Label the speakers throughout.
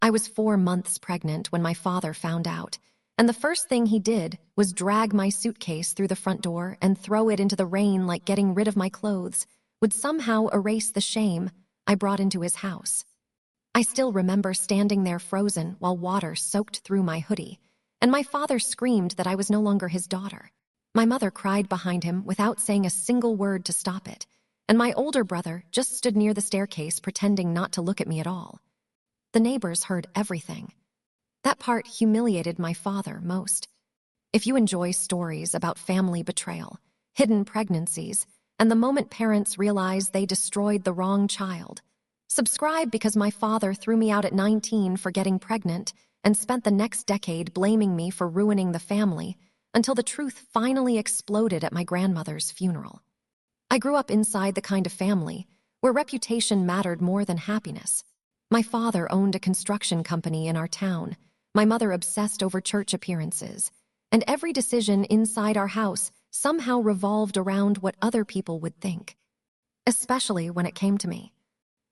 Speaker 1: I was 4 months pregnant when my father found out, and the first thing he did was drag my suitcase through the front door and throw it into the rain like getting rid of my clothes would somehow erase the shame I brought into his house. I still remember standing there frozen while water soaked through my hoodie, and my father screamed that I was no longer his daughter. My mother cried behind him without saying a single word to stop it, and my older brother just stood near the staircase pretending not to look at me at all. The neighbors heard everything. That part humiliated my father most. If you enjoy stories about family betrayal, hidden pregnancies, and the moment parents realize they destroyed the wrong child, subscribe, because my father threw me out at 19 for getting pregnant and spent the next decade blaming me for ruining the family until the truth finally exploded at my grandmother's funeral. I grew up inside the kind of family where reputation mattered more than happiness. My father owned a construction company in our town, my mother obsessed over church appearances, and every decision inside our house somehow revolved around what other people would think, especially when it came to me.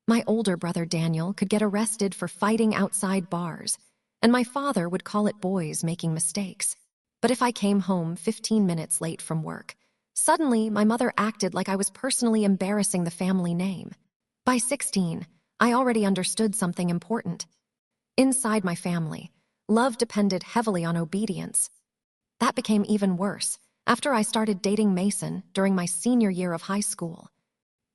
Speaker 1: My older brother Daniel could get arrested for fighting outside bars, and my father would call it boys making mistakes. But if I came home 15 minutes late from work, suddenly my mother acted like I was personally embarrassing the family name. By 16, I already understood something important. Inside my family, love depended heavily on obedience. That became even worse after I started dating Mason during my senior year of high school.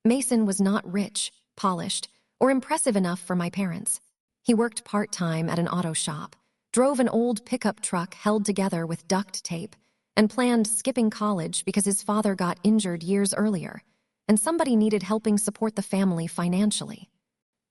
Speaker 1: Mason was not rich, polished, or impressive enough for my parents. He worked part-time at an auto shop, drove an old pickup truck held together with duct tape, and planned skipping college because his father got injured years earlier, and somebody needed helping support the family financially.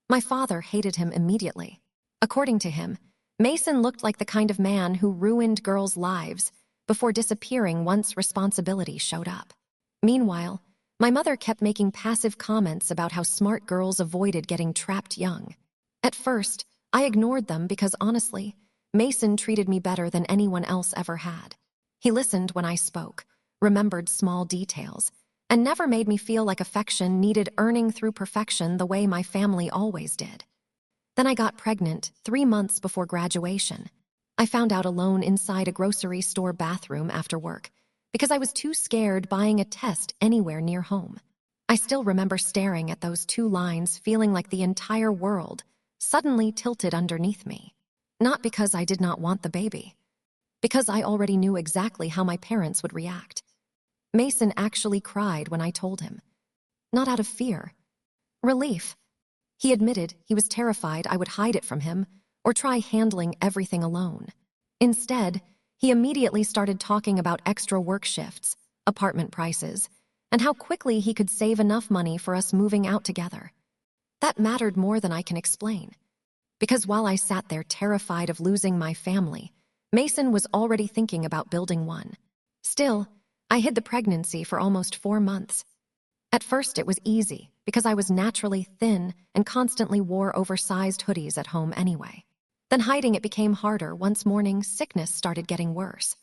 Speaker 1: My father hated him immediately. According to him, Mason looked like the kind of man who ruined girls' lives before disappearing once responsibility showed up. Meanwhile, my mother kept making passive comments about how smart girls avoided getting trapped young. At first, I ignored them because honestly, Mason treated me better than anyone else ever had. He listened when I spoke, remembered small details, and never made me feel like affection needed earning through perfection the way my family always did. Then I got pregnant 3 months before graduation. I found out alone inside a grocery store bathroom after work because I was too scared buying a test anywhere near home. I still remember staring at those 2 lines, feeling like the entire world suddenly tilted underneath me. Not because I did not want the baby, because I already knew exactly how my parents would react. Mason actually cried when I told him. Not out of fear. Relief. He admitted he was terrified I would hide it from him or try handling everything alone. Instead, he immediately started talking about extra work shifts, apartment prices, and how quickly he could save enough money for us moving out together. That mattered more than I can explain. Because while I sat there terrified of losing my family, Mason was already thinking about building one. Still, I hid the pregnancy for almost 4 months. At first it was easy because I was naturally thin and constantly wore oversized hoodies at home anyway. Then hiding it became harder once morning sickness started getting worse.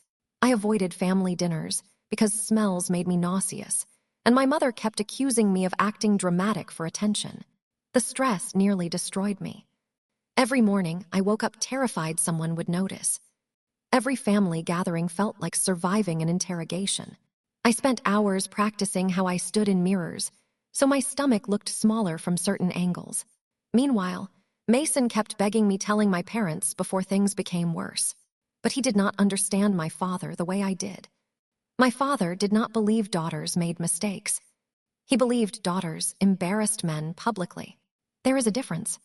Speaker 1: I avoided family dinners because smells made me nauseous, and my mother kept accusing me of acting dramatic for attention. The stress nearly destroyed me. Every morning, I woke up terrified someone would notice. Every family gathering felt like surviving an interrogation. I spent hours practicing how I stood in mirrors, so my stomach looked smaller from certain angles. Meanwhile, Mason kept begging me telling my parents before things became worse. But he did not understand my father the way I did. My father did not believe daughters made mistakes. He believed daughters embarrassed men publicly. There is a difference.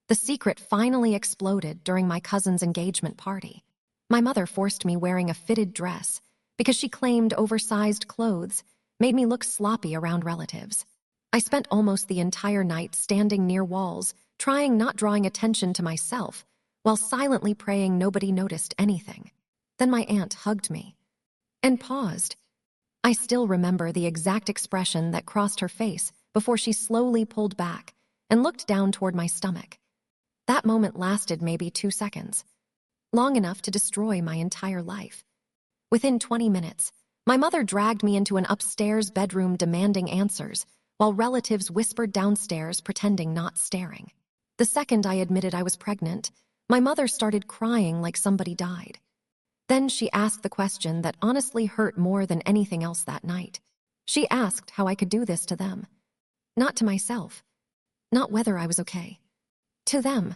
Speaker 1: The secret finally exploded during my cousin's engagement party. My mother forced me wearing a fitted dress because she claimed oversized clothes made me look sloppy around relatives. I spent almost the entire night standing near walls, trying not drawing attention to myself, while silently praying nobody noticed anything. Then my aunt hugged me and paused. I still remember the exact expression that crossed her face before she slowly pulled back and looked down toward my stomach. That moment lasted maybe 2 seconds, long enough to destroy my entire life. Within 20 minutes, my mother dragged me into an upstairs bedroom demanding answers, while relatives whispered downstairs pretending not staring. The second I admitted I was pregnant, My mother started crying like somebody died. Then she asked the question that honestly hurt more than anything else that night. She asked how I could do this to them. Not to myself. Not whether I was okay. To them.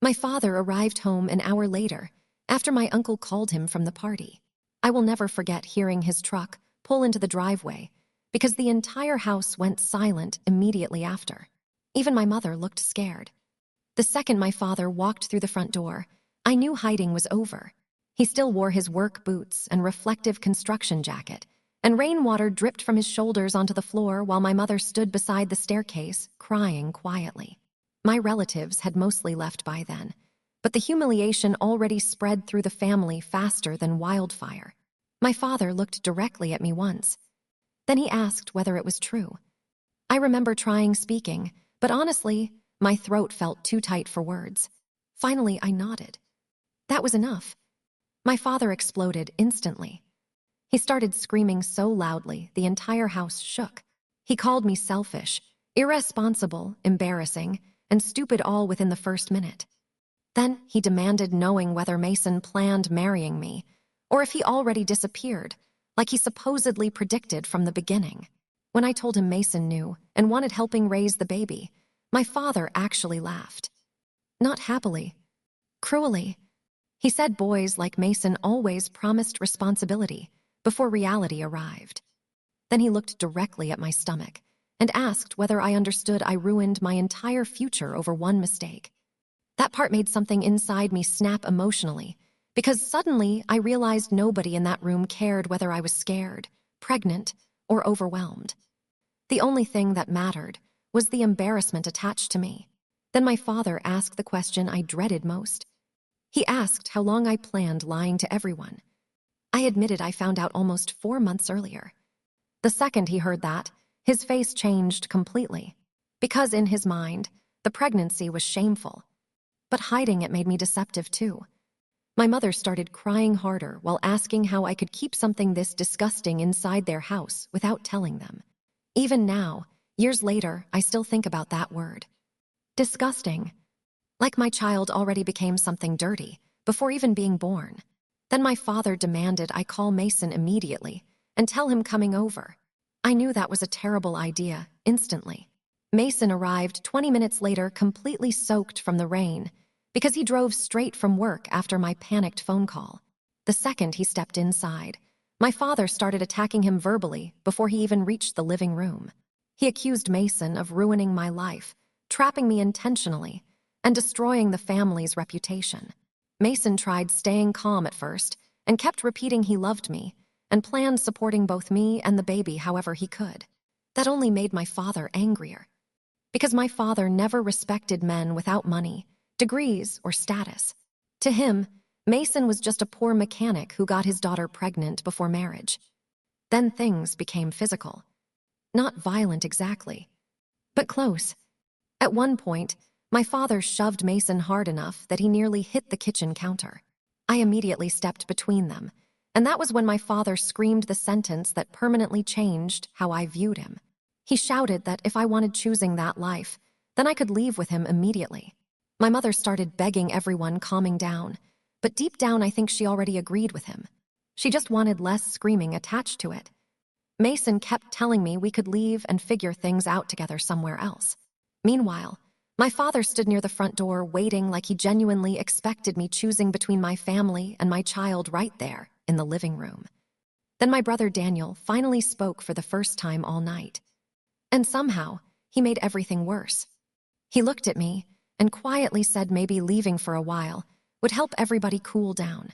Speaker 1: My father arrived home an hour later, after my uncle called him from the party. I will never forget hearing his truck pull into the driveway, because the entire house went silent immediately after. Even my mother looked scared. The second my father walked through the front door, I knew hiding was over. He still wore his work boots and reflective construction jacket, and rainwater dripped from his shoulders onto the floor while my mother stood beside the staircase, crying quietly. My relatives had mostly left by then, but the humiliation already spread through the family faster than wildfire. My father looked directly at me once. Then he asked whether it was true. I remember trying speaking, but honestly, my throat felt too tight for words. Finally, I nodded. That was enough. My father exploded instantly. He started screaming so loudly the entire house shook. He called me selfish, irresponsible, embarrassing, and stupid all within the first minute. Then he demanded knowing whether Mason planned marrying me, or if he already disappeared, like he supposedly predicted from the beginning. When I told him Mason knew and wanted helping raise the baby, my father actually laughed. Not happily. Cruelly. He said boys like Mason always promised responsibility before reality arrived. Then he looked directly at my stomach and asked whether I understood I ruined my entire future over one mistake. That part made something inside me snap emotionally, because suddenly I realized nobody in that room cared whether I was scared, pregnant, or overwhelmed. The only thing that mattered was the embarrassment attached to me. Then my father asked the question I dreaded most. He asked how long I planned lying to everyone. I admitted I found out almost 4 months earlier. The second he heard that, his face changed completely, because in his mind, the pregnancy was shameful. But hiding it made me deceptive too. My mother started crying harder while asking how I could keep something this disgusting inside their house without telling them. Even now, years later, I still think about that word. Disgusting. Like my child already became something dirty before even being born. Then my father demanded I call Mason immediately and tell him coming over. I knew that was a terrible idea, instantly. Mason arrived 20 minutes later completely soaked from the rain because he drove straight from work after my panicked phone call. The second he stepped inside, my father started attacking him verbally before he even reached the living room. He accused Mason of ruining my life, trapping me intentionally, and destroying the family's reputation. Mason tried staying calm at first and kept repeating he loved me and planned supporting both me and the baby however he could. That only made my father angrier. Because my father never respected men without money, degrees, or status. To him, Mason was just a poor mechanic who got his daughter pregnant before marriage. Then things became physical. Not violent exactly, but close. At one point, my father shoved Mason hard enough that he nearly hit the kitchen counter. I immediately stepped between them, and that was when my father screamed the sentence that permanently changed how I viewed him. He shouted that if I wanted choosing that life, then I could leave with him immediately. My mother started begging everyone calming down, but deep down I think she already agreed with him. She just wanted less screaming attached to it. Mason kept telling me we could leave and figure things out together somewhere else. Meanwhile, my father stood near the front door waiting like he genuinely expected me choosing between my family and my child right there in the living room. Then my brother Daniel finally spoke for the first time all night. And somehow, he made everything worse. He looked at me and quietly said maybe leaving for a while would help everybody cool down.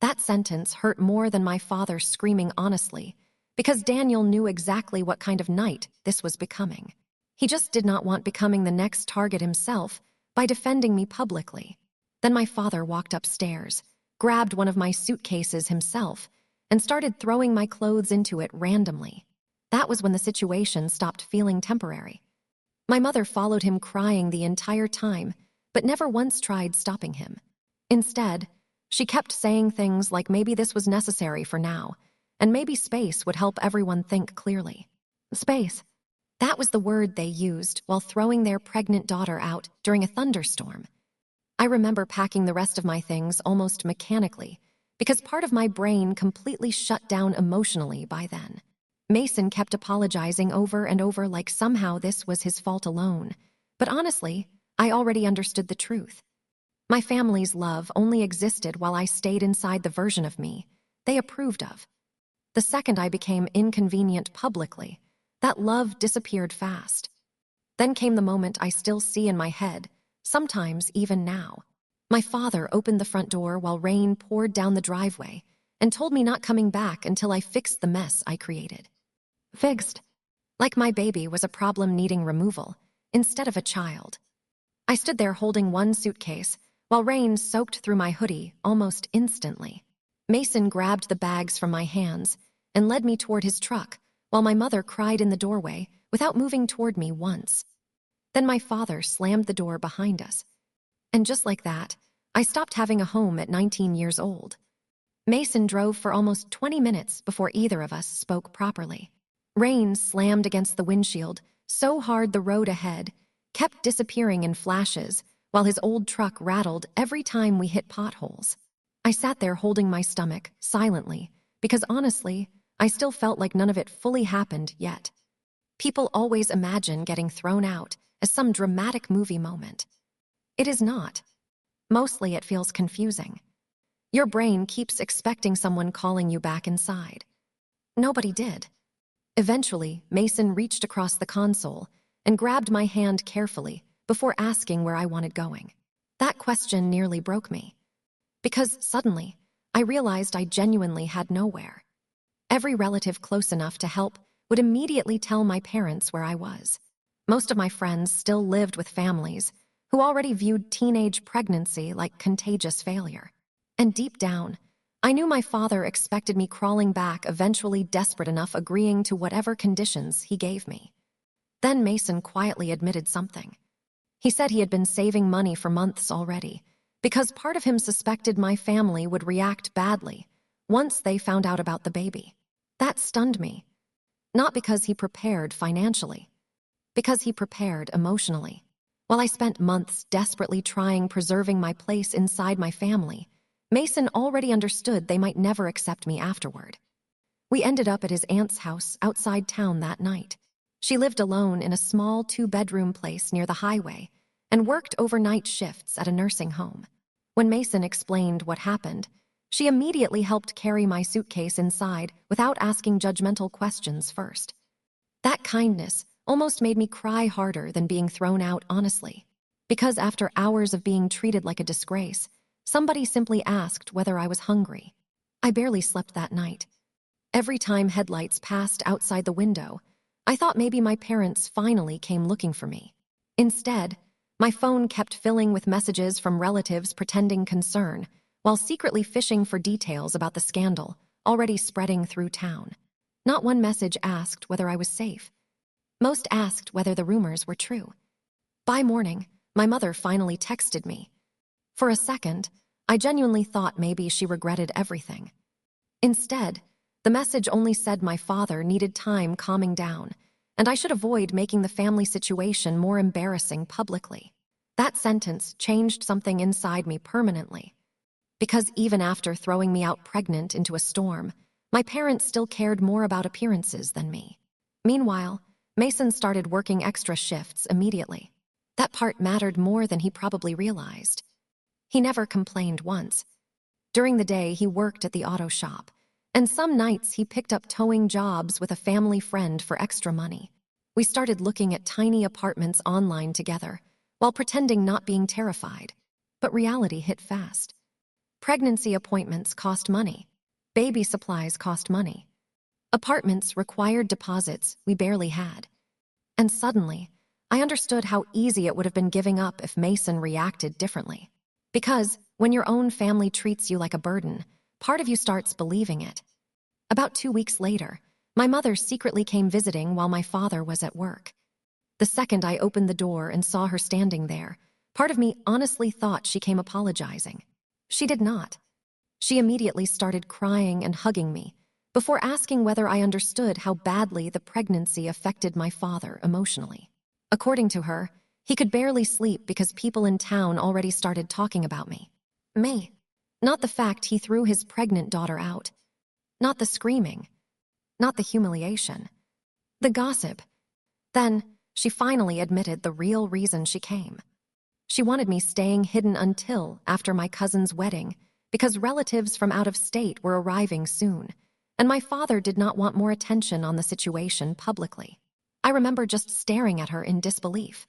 Speaker 1: That sentence hurt more than my father screaming honestly, because Daniel knew exactly what kind of night this was becoming. He just did not want becoming the next target himself by defending me publicly. Then my father walked upstairs, grabbed one of my suitcases himself, and started throwing my clothes into it randomly. That was when the situation stopped feeling temporary. My mother followed him crying the entire time, but never once tried stopping him. Instead, she kept saying things like maybe this was necessary for now, and maybe space would help everyone think clearly. Space. That was the word they used while throwing their pregnant daughter out during a thunderstorm. I remember packing the rest of my things almost mechanically, because part of my brain completely shut down emotionally by then. Mason kept apologizing over and over like somehow this was his fault alone. But honestly, I already understood the truth. My family's love only existed while I stayed inside the version of me they approved of. The second I became inconvenient publicly, that love disappeared fast. Then came the moment I still see in my head, sometimes even now. My father opened the front door while rain poured down the driveway and told me not coming back until I fixed the mess I created. Fixed. Like my baby was a problem needing removal, instead of a child. I stood there holding one suitcase, while rain soaked through my hoodie almost instantly. Mason grabbed the bags from my hands and led me toward his truck, while my mother cried in the doorway without moving toward me once. Then my father slammed the door behind us. And just like that, I stopped having a home at 19 years old. Mason drove for almost 20 minutes before either of us spoke properly. Rain slammed against the windshield so hard the road ahead kept disappearing in flashes, while his old truck rattled every time we hit potholes. I sat there holding my stomach, silently, because honestly, I still felt like none of it fully happened yet. People always imagine getting thrown out as some dramatic movie moment. It is not. Mostly it feels confusing. Your brain keeps expecting someone calling you back inside. Nobody did. Eventually, Mason reached across the console and grabbed my hand carefully before asking where I wanted going. That question nearly broke me. Because suddenly, I realized I genuinely had nowhere. Every relative close enough to help would immediately tell my parents where I was. Most of my friends still lived with families who already viewed teenage pregnancy like contagious failure. And deep down, I knew my father expected me crawling back, eventually desperate enough agreeing to whatever conditions he gave me. Then Mason quietly admitted something. He said he had been saving money for months already, because part of him suspected my family would react badly once they found out about the baby. That stunned me. Not because he prepared financially, because he prepared emotionally. While I spent months desperately preserving my place inside my family, Mason already understood they might never accept me afterward. We ended up at his aunt's house outside town that night. She lived alone in a small 2-bedroom place near the highway and worked overnight shifts at a nursing home. When Mason explained what happened, she immediately helped carry my suitcase inside without asking judgmental questions first. That kindness almost made me cry harder than being thrown out, honestly. Because after hours of being treated like a disgrace, somebody simply asked whether I was hungry. I barely slept that night. Every time headlights passed outside the window, I thought maybe my parents finally came looking for me. Instead, my phone kept filling with messages from relatives pretending concern, while secretly fishing for details about the scandal already spreading through town. Not one message asked whether I was safe. Most asked whether the rumors were true. By morning, my mother finally texted me. For a second, I genuinely thought maybe she regretted everything. Instead, the message only said my father needed time calming down, and I should avoid making the family situation more embarrassing publicly. That sentence changed something inside me permanently. Because even after throwing me out pregnant into a storm, my parents still cared more about appearances than me. Meanwhile, Mason started working extra shifts immediately. That part mattered more than he probably realized. He never complained once. During the day, he worked at the auto shop, and some nights he picked up towing jobs with a family friend for extra money. We started looking at tiny apartments online together, while pretending not being terrified. But reality hit fast. Pregnancy appointments cost money. Baby supplies cost money. Apartments required deposits we barely had. And suddenly, I understood how easy it would have been giving up if Mason reacted differently. Because when your own family treats you like a burden, part of you starts believing it. About 2 weeks later, my mother secretly came visiting while my father was at work. The second I opened the door and saw her standing there, part of me honestly thought she came apologizing. She did not. She immediately started crying and hugging me, before asking whether I understood how badly the pregnancy affected my father emotionally. According to her, He could barely sleep because people in town already started talking about me. Me. Not the fact he threw his pregnant daughter out. Not the screaming. Not the humiliation. The gossip. Then, she finally admitted the real reason she came. She wanted me staying hidden until after my cousin's wedding because relatives from out of state were arriving soon, and my father did not want more attention on the situation publicly. I remember just staring at her in disbelief.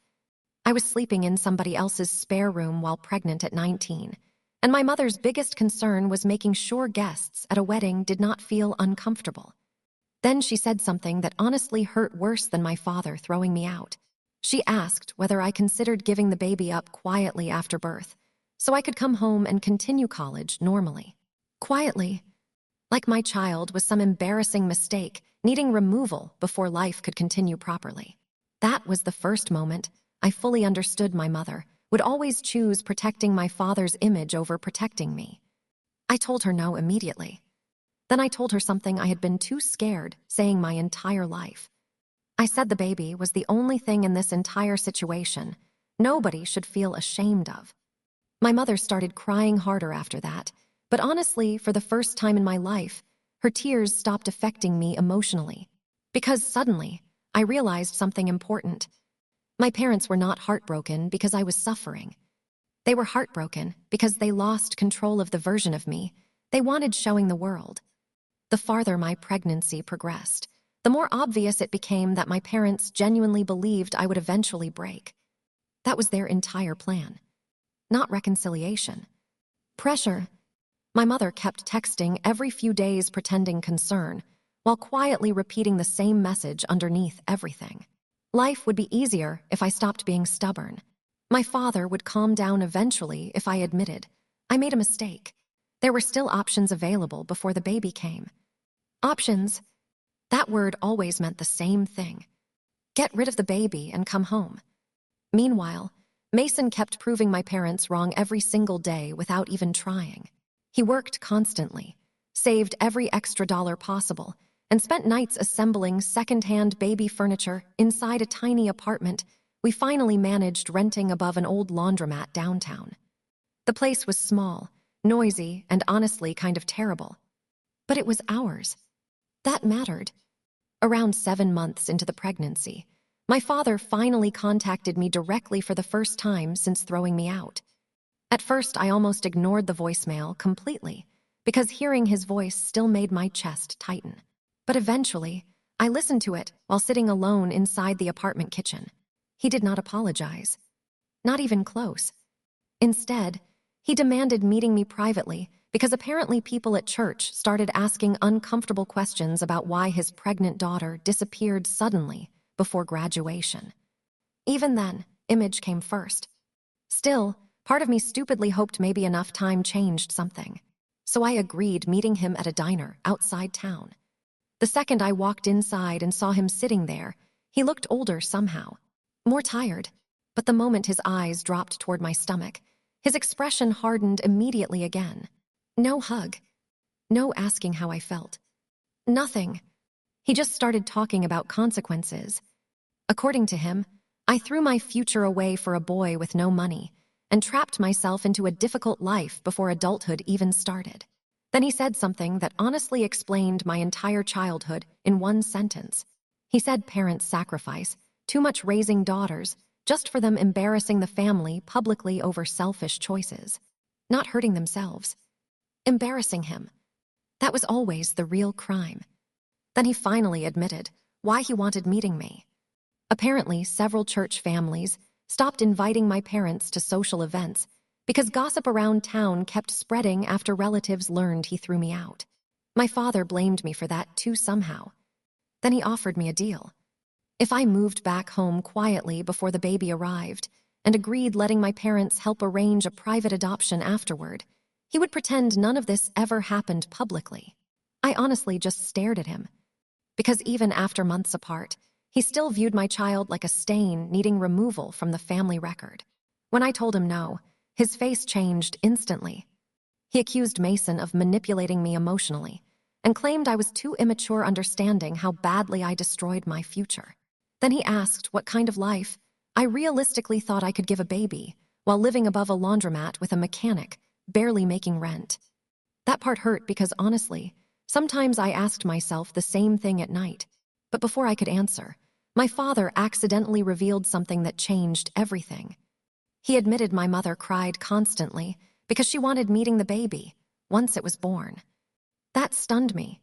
Speaker 1: I was sleeping in somebody else's spare room while pregnant at 19, and my mother's biggest concern was making sure guests at a wedding did not feel uncomfortable. Then she said something that honestly hurt worse than my father throwing me out. She asked whether I considered giving the baby up quietly after birth, so I could come home and continue college normally. Quietly, like my child was some embarrassing mistake needing removal before life could continue properly. That was the first moment I fully understood my mother would always choose protecting my father's image over protecting me. I told her no immediately. Then I told her something I had been too scared saying my entire life. I said the baby was the only thing in this entire situation nobody should feel ashamed of. My mother started crying harder after that, but honestly, for the first time in my life, her tears stopped affecting me emotionally. Because suddenly, I realized something important. My parents were not heartbroken because I was suffering. They were heartbroken because they lost control of the version of me they wanted showing the world. The farther my pregnancy progressed, the more obvious it became that my parents genuinely believed I would eventually break. That was their entire plan. Not reconciliation. Pressure. My mother kept texting every few days pretending concern, while quietly repeating the same message underneath everything. Life would be easier if I stopped being stubborn. My father would calm down eventually if I admitted I made a mistake. There were still options available before the baby came. Options. That word always meant the same thing. Get rid of the baby and come home. Meanwhile, Mason kept proving my parents wrong every single day without even trying. He worked constantly, saved every extra dollar possible, and spent nights assembling second-hand baby furniture inside a tiny apartment we finally managed renting above an old laundromat downtown. The place was small, noisy, and honestly kind of terrible. But it was ours. That mattered. Around 7 months into the pregnancy, my father finally contacted me directly for the first time since throwing me out. At first, I almost ignored the voicemail completely, because hearing his voice still made my chest tighten. But eventually, I listened to it while sitting alone inside the apartment kitchen. He did not apologize. Not even close. Instead, he demanded meeting me privately because apparently people at church started asking uncomfortable questions about why his pregnant daughter disappeared suddenly before graduation. Even then, image came first. Still, part of me stupidly hoped maybe enough time changed something. So I agreed meeting him at a diner outside town. The second I walked inside and saw him sitting there, he looked older somehow. More tired. But the moment his eyes dropped toward my stomach, his expression hardened immediately again. No hug. No asking how I felt. Nothing. He just started talking about consequences. According to him, I threw my future away for a boy with no money and trapped myself into a difficult life before adulthood even started. Then he said something that honestly explained my entire childhood in one sentence. He said parents sacrifice too much raising daughters just for them embarrassing the family publicly over selfish choices, not hurting themselves. Embarrassing him. That was always the real crime. Then he finally admitted why he wanted meeting me. Apparently, several church families stopped inviting my parents to social events because gossip around town kept spreading after relatives learned he threw me out. My father blamed me for that too somehow. Then he offered me a deal. If I moved back home quietly before the baby arrived and agreed letting my parents help arrange a private adoption afterward, he would pretend none of this ever happened publicly. I honestly just stared at him. Because even after months apart, he still viewed my child like a stain needing removal from the family record. When I told him no, his face changed instantly. He accused Mason of manipulating me emotionally and claimed I was too immature understanding how badly I destroyed my future. Then he asked what kind of life I realistically thought I could give a baby while living above a laundromat with a mechanic, barely making rent. That part hurt because honestly, sometimes I asked myself the same thing at night. But before I could answer, my father accidentally revealed something that changed everything. He admitted my mother cried constantly because she wanted meeting the baby once it was born. That stunned me,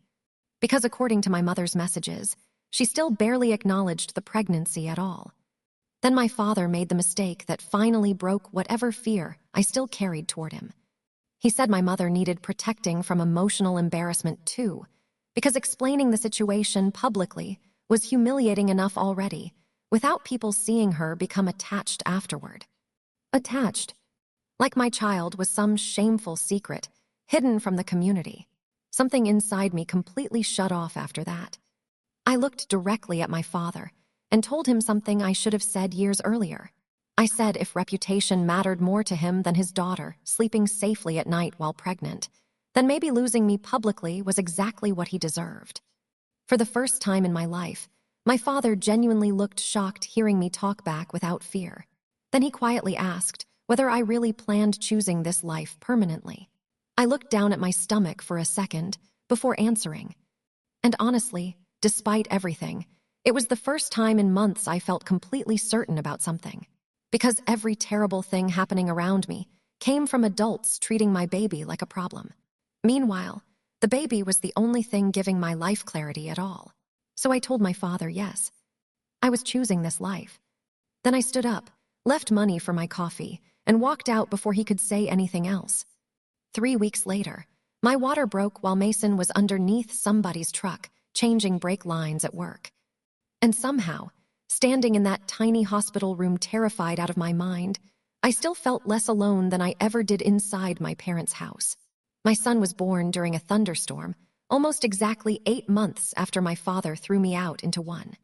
Speaker 1: because according to my mother's messages, she still barely acknowledged the pregnancy at all. Then my father made the mistake that finally broke whatever fear I still carried toward him. He said my mother needed protecting from emotional embarrassment too, because explaining the situation publicly was humiliating enough already, without people seeing her become attached afterward. Attached, like my child was some shameful secret, hidden from the community. Something inside me completely shut off after that. I looked directly at my father and told him something I should have said years earlier. I said if reputation mattered more to him than his daughter sleeping safely at night while pregnant, then maybe losing me publicly was exactly what he deserved. For the first time in my life, my father genuinely looked shocked hearing me talk back without fear. Then he quietly asked whether I really planned choosing this life permanently. I looked down at my stomach for a second before answering. And honestly, despite everything, it was the first time in months I felt completely certain about something. Because every terrible thing happening around me came from adults treating my baby like a problem. Meanwhile, the baby was the only thing giving my life clarity at all. So I told my father yes, I was choosing this life. Then I stood up, left money for my coffee, and walked out before he could say anything else. 3 weeks later, my water broke while Mason was underneath somebody's truck, changing brake lines at work. And somehow, standing in that tiny hospital room terrified out of my mind, I still felt less alone than I ever did inside my parents' house. My son was born during a thunderstorm, almost exactly 8 months after my father threw me out into one.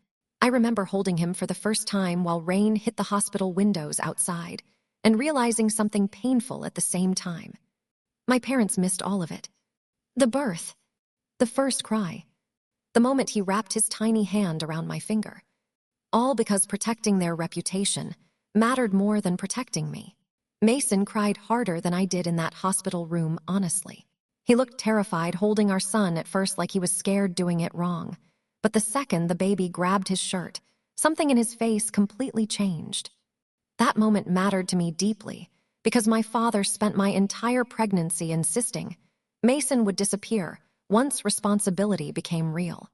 Speaker 1: I remember holding him for the first time while rain hit the hospital windows outside, and realizing something painful at the same time. My parents missed all of it. The birth, the first cry, the moment he wrapped his tiny hand around my finger. All because protecting their reputation mattered more than protecting me. Mason cried harder than I did in that hospital room, honestly. He looked terrified holding our son at first like he was scared doing it wrong. But the second the baby grabbed his shirt, something in his face completely changed. That moment mattered to me deeply because my father spent my entire pregnancy insisting Mason would disappear once responsibility became real.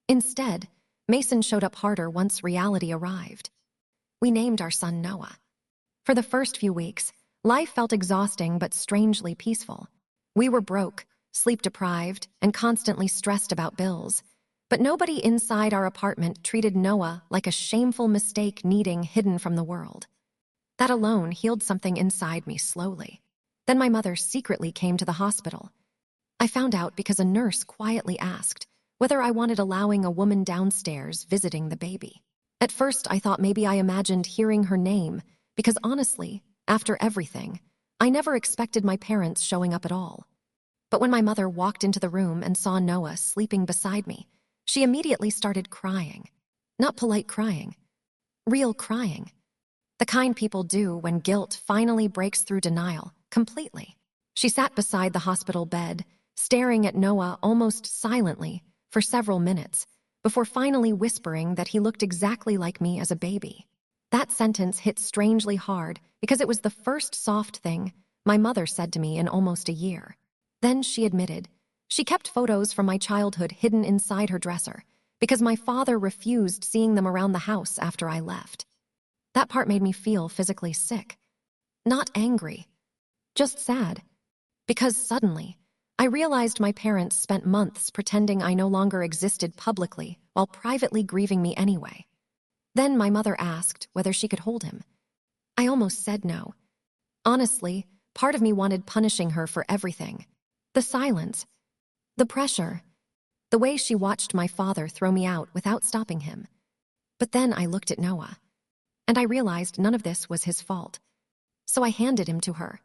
Speaker 1: Instead, Mason showed up harder once reality arrived. We named our son Noah. For the first few weeks, life felt exhausting but strangely peaceful. We were broke, sleep-deprived, and constantly stressed about bills. But nobody inside our apartment treated Noah like a shameful mistake needing hidden from the world. That alone healed something inside me slowly. Then my mother secretly came to the hospital. I found out because a nurse quietly asked whether I wanted allowing a woman downstairs visiting the baby. At first, I thought maybe I imagined hearing her name, because honestly, after everything, I never expected my parents showing up at all. But when my mother walked into the room and saw Noah sleeping beside me, she immediately started crying. Not polite crying, real crying. The kind people do when guilt finally breaks through denial completely. She sat beside the hospital bed, staring at Noah almost silently for several minutes, before finally whispering that he looked exactly like me as a baby. That sentence hit strangely hard because it was the first soft thing my mother said to me in almost a year. Then she admitted she kept photos from my childhood hidden inside her dresser because my father refused seeing them around the house after I left. That part made me feel physically sick. Not angry, just sad. Because suddenly, I realized my parents spent months pretending I no longer existed publicly while privately grieving me anyway. Then my mother asked whether she could hold him. I almost said no. Honestly, part of me wanted punishing her for everything. The silence, the pressure, the way she watched my father throw me out without stopping him. But then I looked at Noah, and I realized none of this was his fault. So I handed him to her.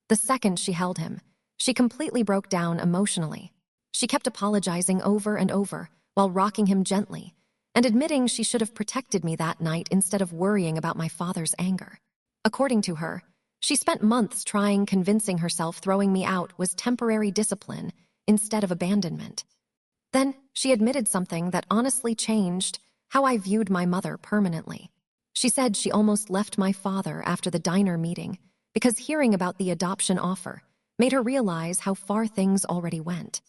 Speaker 1: The second she held him, she completely broke down emotionally. She kept apologizing over and over while rocking him gently, and admitting she should have protected me that night instead of worrying about my father's anger. According to her, she spent months convincing herself throwing me out was temporary discipline instead of abandonment. Then she admitted something that honestly changed how I viewed my mother permanently. She said she almost left my father after the diner meeting because hearing about the adoption offer made her realize how far things already went.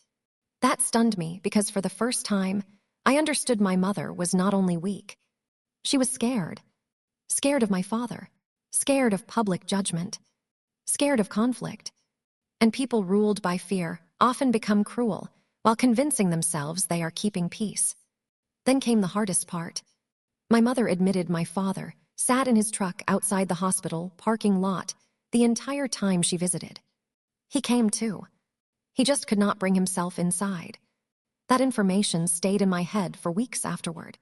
Speaker 1: That stunned me because for the first time, I understood my mother was not only weak. She was scared. Scared of my father. Scared of public judgment. Scared of conflict. And people ruled by fear often become cruel while convincing themselves they are keeping peace. Then came the hardest part. My mother admitted my father sat in his truck outside the hospital parking lot the entire time she visited. He came too. He just could not bring himself inside. That information stayed in my head for weeks afterward.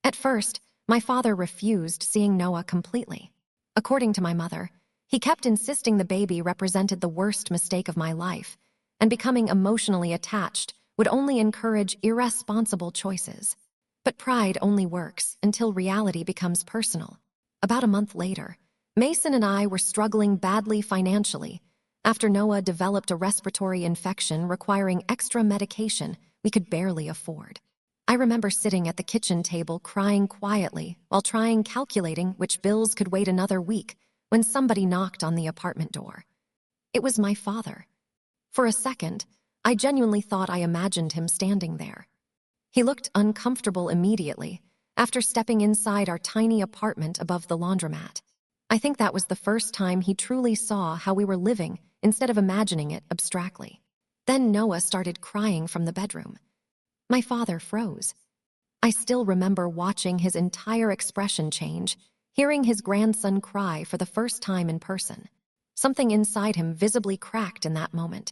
Speaker 1: At first, my father refused seeing Noah completely. According to my mother, he kept insisting the baby represented the worst mistake of my life, and becoming emotionally attached would only encourage irresponsible choices. But pride only works until reality becomes personal. About a month later, Mason and I were struggling badly financially after Noah developed a respiratory infection requiring extra medication we could barely afford. I remember sitting at the kitchen table crying quietly while calculating which bills could wait another week when somebody knocked on the apartment door. It was my father. For a second, I genuinely thought I imagined him standing there. He looked uncomfortable immediately after stepping inside our tiny apartment above the laundromat. I think that was the first time he truly saw how we were living instead of imagining it abstractly. Then Noah started crying from the bedroom. My father froze. I still remember watching his entire expression change, hearing his grandson cry for the first time in person. Something inside him visibly cracked in that moment.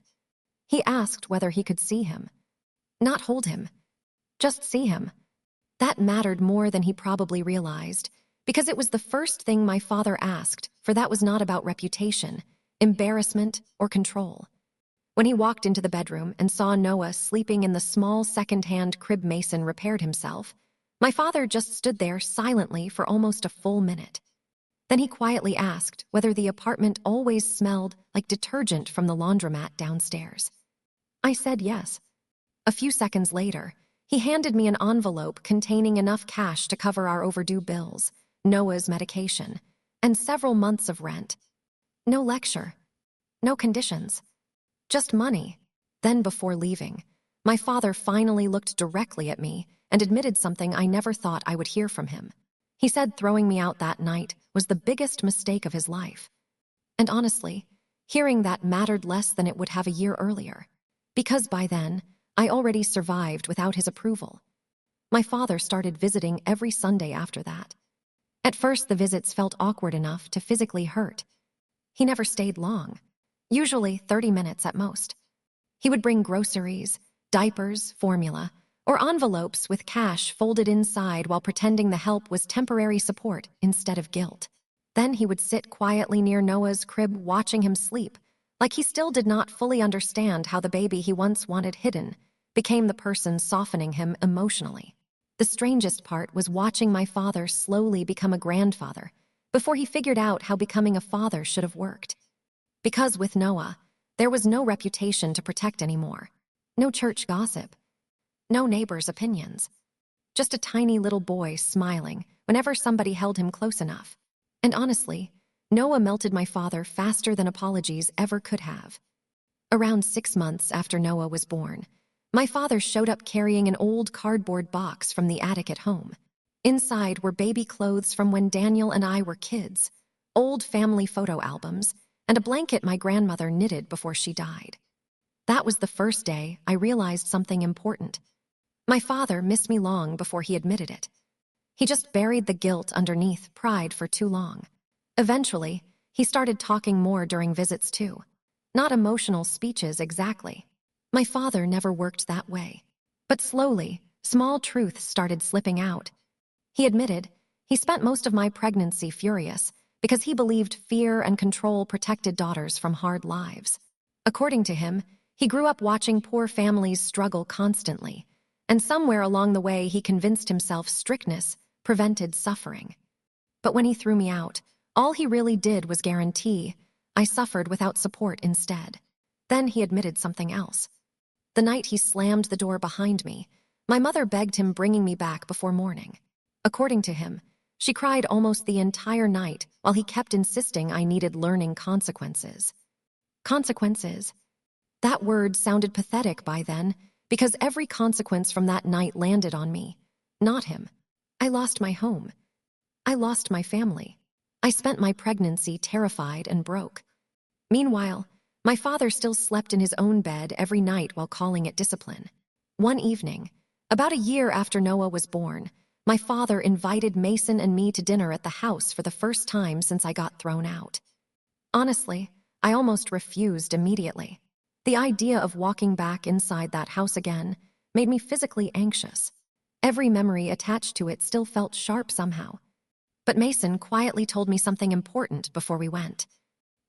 Speaker 1: He asked whether he could see him. Not hold him. Just see him. That mattered more than he probably realized, because it was the first thing my father asked, for that was not about reputation, embarrassment, or control. When he walked into the bedroom and saw Noah sleeping in the small second-hand crib Mason repaired himself, my father just stood there silently for almost a full minute. Then he quietly asked whether the apartment always smelled like detergent from the laundromat downstairs. I said yes. A few seconds later, he handed me an envelope containing enough cash to cover our overdue bills, Noah's medication, and several months of rent. No lecture. No conditions. Just money. Then, before leaving, my father finally looked directly at me and admitted something I never thought I would hear from him. He said throwing me out that night was the biggest mistake of his life. And honestly, hearing that mattered less than it would have a year earlier, because by then, I already survived without his approval. My father started visiting every Sunday after that. At first, the visits felt awkward enough to physically hurt. He never stayed long. Usually 30 minutes at most. He would bring groceries, diapers, formula, or envelopes with cash folded inside while pretending the help was temporary support instead of guilt. Then he would sit quietly near Noah's crib watching him sleep, like he still did not fully understand how the baby he once wanted hidden became the person softening him emotionally. The strangest part was watching my father slowly become a grandfather before he figured out how becoming a father should have worked. Because with Noah, there was no reputation to protect anymore. No church gossip. No neighbors' opinions. Just a tiny little boy smiling whenever somebody held him close enough. And honestly, Noah melted my father faster than apologies ever could have. Around 6 months after Noah was born, my father showed up carrying an old cardboard box from the attic at home. Inside were baby clothes from when Daniel and I were kids, old family photo albums, and a blanket my grandmother knitted before she died. That was the first day I realized something important. My father missed me long before he admitted it. He just buried the guilt underneath pride for too long. Eventually, he started talking more during visits too. Not emotional speeches exactly. My father never worked that way. But slowly, small truths started slipping out. He admitted he spent most of my pregnancy furious because he believed fear and control protected daughters from hard lives. According to him, he grew up watching poor families struggle constantly, and somewhere along the way he convinced himself strictness prevented suffering. But when he threw me out, all he really did was guarantee I suffered without support instead. Then he admitted something else. The night he slammed the door behind me, my mother begged him bringing me back before morning. According to him, she cried almost the entire night while he kept insisting I needed learning consequences. Consequences? That word sounded pathetic by then, because every consequence from that night landed on me, not him. I lost my home. I lost my family. I spent my pregnancy terrified and broke. Meanwhile, my father still slept in his own bed every night while calling it discipline. One evening, about a year after Noah was born, my father invited Mason and me to dinner at the house for the first time since I got thrown out. Honestly, I almost refused immediately. The idea of walking back inside that house again made me physically anxious. Every memory attached to it still felt sharp somehow. But Mason quietly told me something important before we went.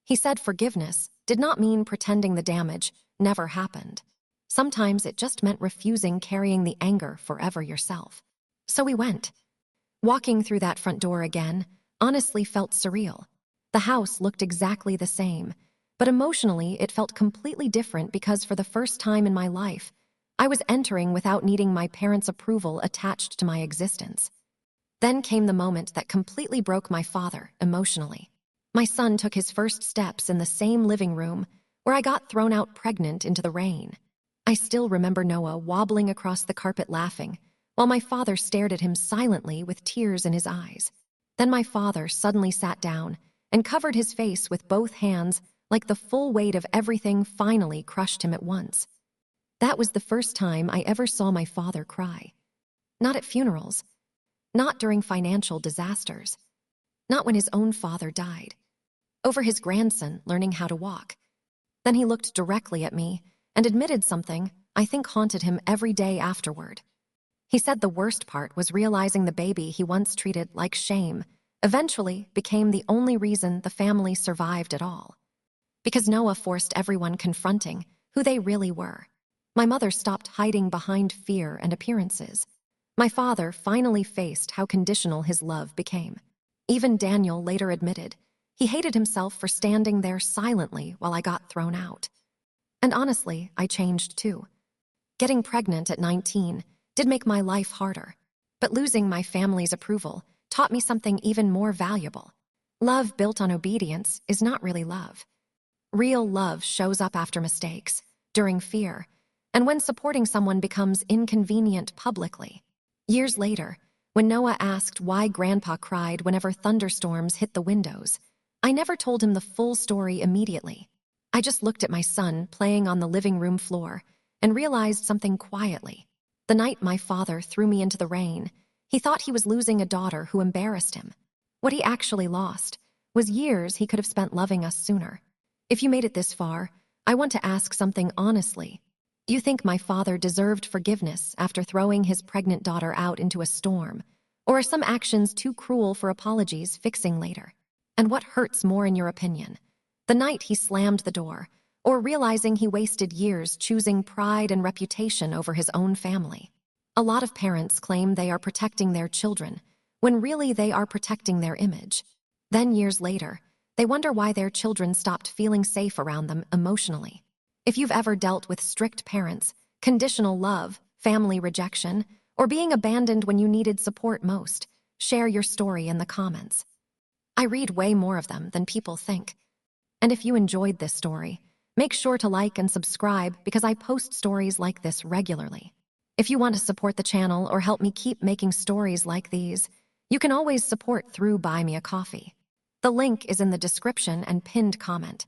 Speaker 1: He said forgiveness did not mean pretending the damage never happened. Sometimes it just meant refusing carrying the anger forever yourself. So we went. Walking through that front door again honestly felt surreal. The house looked exactly the same, but emotionally it felt completely different because for the first time in my life, I was entering without needing my parents' approval attached to my existence. Then came the moment that completely broke my father emotionally. My son took his first steps in the same living room where I got thrown out pregnant into the rain. I still remember Noah wobbling across the carpet laughing, while my father stared at him silently with tears in his eyes. Then my father suddenly sat down and covered his face with both hands like the full weight of everything finally crushed him at once. That was the first time I ever saw my father cry. Not at funerals, not during financial disasters, not when his own father died. Over his grandson learning how to walk. Then he looked directly at me and admitted something I think haunted him every day afterward. He said the worst part was realizing the baby he once treated like shame eventually became the only reason the family survived at all. Because Noah forced everyone confronting who they really were. My mother stopped hiding behind fear and appearances. My father finally faced how conditional his love became. Even Daniel later admitted he hated himself for standing there silently while I got thrown out. And honestly, I changed too. Getting pregnant at 19 did make my life harder, but losing my family's approval taught me something even more valuable. Love built on obedience is not really love. Real love shows up after mistakes, during fear, and when supporting someone becomes inconvenient publicly. Years later, when Noah asked why Grandpa cried whenever thunderstorms hit the windows, I never told him the full story immediately. I just looked at my son playing on the living room floor and realized something quietly. The night my father threw me into the rain, he thought he was losing a daughter who embarrassed him. What he actually lost was years he could have spent loving us sooner. If you made it this far, I want to ask something honestly. Do you think my father deserved forgiveness after throwing his pregnant daughter out into a storm? Or are some actions too cruel for apologies fixing later? And what hurts more in your opinion? The night he slammed the door, or realizing he wasted years choosing pride and reputation over his own family? A lot of parents claim they are protecting their children, when really they are protecting their image. Then years later, they wonder why their children stopped feeling safe around them emotionally. If you've ever dealt with strict parents, conditional love, family rejection, or being abandoned when you needed support most, share your story in the comments. I read way more of them than people think. And if you enjoyed this story, make sure to like and subscribe because I post stories like this regularly. If you want to support the channel or help me keep making stories like these, you can always support through Buy Me a Coffee. The link is in the description and pinned comment.